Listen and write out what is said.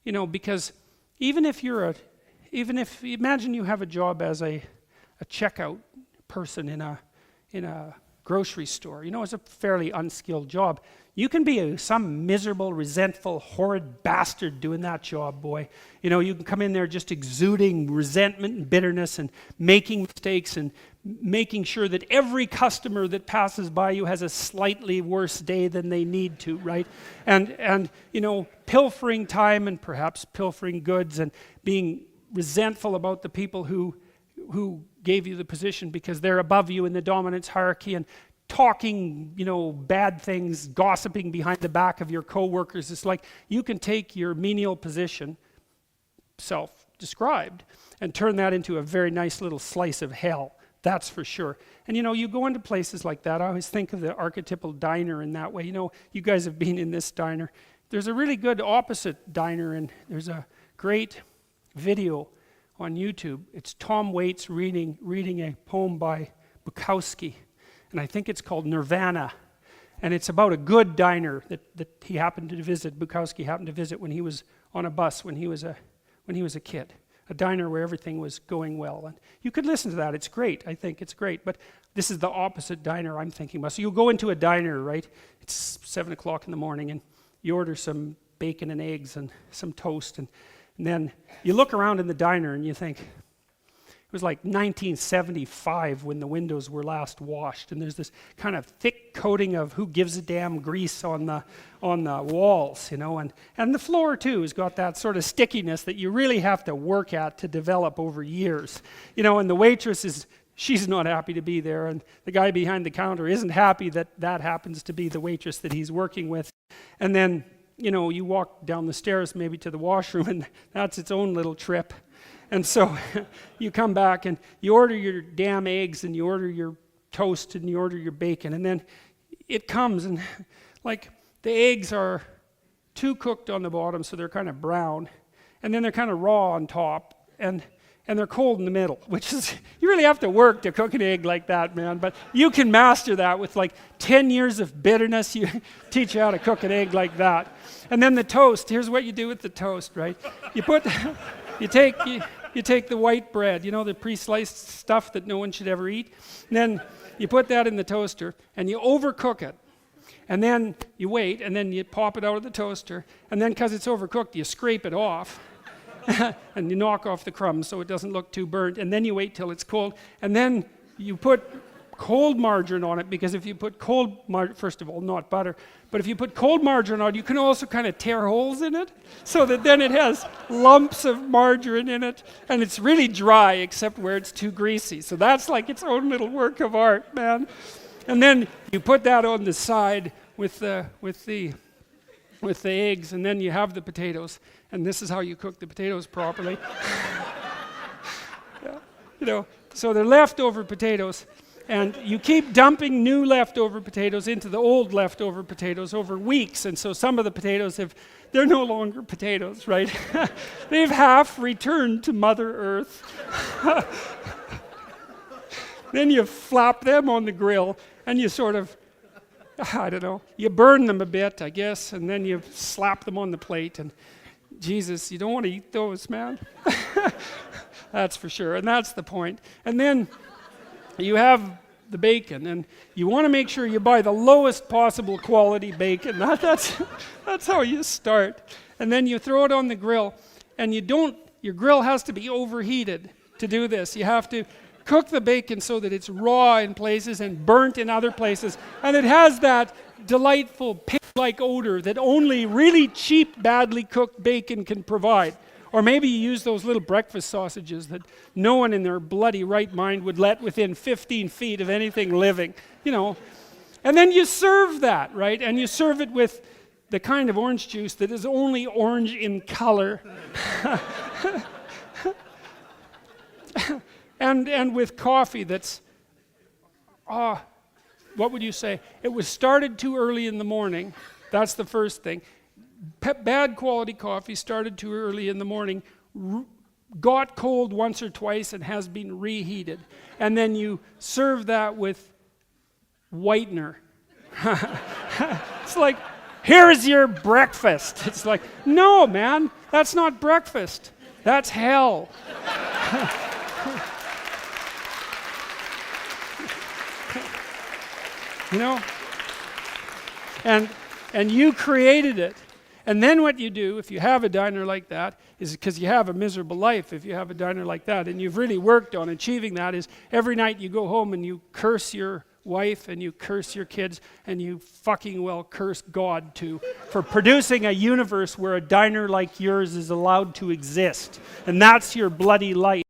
Because imagine you have a job as a checkout person in a grocery store. It's a fairly unskilled job. You can be some miserable, resentful, horrid bastard doing that job, boy. You can come in there just exuding resentment and bitterness and making mistakes and making sure that every customer that passes by you has a slightly worse day than they need to, right? And pilfering time and perhaps pilfering goods and being resentful about the people who gave you the position because they're above you in the dominance hierarchy, and talking, bad things, gossiping behind the back of your coworkers. It's like you can take your menial position, self-described, and turn that into a very nice little slice of hell. That's for sure. And you go into places like that. I always think of the archetypal diner in that way. You guys have been in this diner. There's a really good opposite diner, and there's a great video on YouTube. It's Tom Waits reading a poem by Bukowski. And I think it's called Nirvana. And it's about a good diner that he happened to visit, Bukowski happened to visit when he was on a bus when he was a kid. A diner where everything was going well. And you could listen to that. It's great. I think it's great. But this is the opposite diner I'm thinking about. So you go into a diner, right? It's 7 o'clock in the morning, and you order some bacon and eggs and some toast. And then you look around in the diner and you think, it was like 1975 when the windows were last washed, and there's this kind of thick coating of who gives a damn grease on the walls, and the floor too has got that sort of stickiness that you really have to work at to develop over years, and the waitress she's not happy to be there, and the guy behind the counter isn't happy that happens to be the waitress that he's working with, and then you walk down the stairs maybe to the washroom, and that's its own little trip. And so you come back and you order your damn eggs and you order your toast and you order your bacon, and then it comes and like the eggs are too cooked on the bottom, so they're kind of brown, and then they're kind of raw on top, and they're cold in the middle, which is, you really have to work to cook an egg like that, man, but you can master that with like 10 years of bitterness. You teach you how to cook an egg like that. And then the toast, here's what you do with the toast, right? You take the white bread, the pre-sliced stuff that no one should ever eat, and then you put that in the toaster, and you overcook it. And then you wait, and then you pop it out of the toaster, and then because it's overcooked, you scrape it off, and you knock off the crumbs so it doesn't look too burnt, and then you wait till it's cold, and then you put cold margarine on it, because if you put cold margarine, first of all, not butter, but if you put cold margarine on it, you can also kind of tear holes in it, so that then it has lumps of margarine in it, and it's really dry except where it's too greasy. So that's like its own little work of art, man. And then you put that on the side with the eggs, and then you have the potatoes, and this is how you cook the potatoes properly. Yeah. So they're leftover potatoes. And you keep dumping new leftover potatoes into the old leftover potatoes over weeks. And so some of the potatoes they're no longer potatoes, right? They've half returned to Mother Earth. Then you flap them on the grill and you sort of, you burn them a bit, I guess, and then you slap them on the plate. And Jesus, you don't want to eat those, man. That's for sure. And that's the point. And then you have the bacon, and you want to make sure you buy the lowest possible quality bacon. That's how you start. And then you throw it on the grill, and your grill has to be overheated to do this. You have to cook the bacon so that it's raw in places and burnt in other places, and it has that delightful pig-like odor that only really cheap, badly cooked bacon can provide. Or maybe you use those little breakfast sausages that no one in their bloody right mind would let within 15 feet of anything living, And then you serve that, right? And you serve it with the kind of orange juice that is only orange in color. and with coffee that's, what would you say? It was started too early in the morning. That's the first thing. Bad quality coffee started too early in the morning, got cold once or twice and has been reheated. And then you serve that with whitener. It's like Here's your breakfast. It's like, no, man, that's not breakfast. That's hell. You know? And you created it. And then what you do, if you have a diner like that, is because you have a miserable life if you have a diner like that, and you've really worked on achieving that, is every night you go home and you curse your wife and you curse your kids and you fucking well curse God too for producing a universe where a diner like yours is allowed to exist. And that's your bloody life.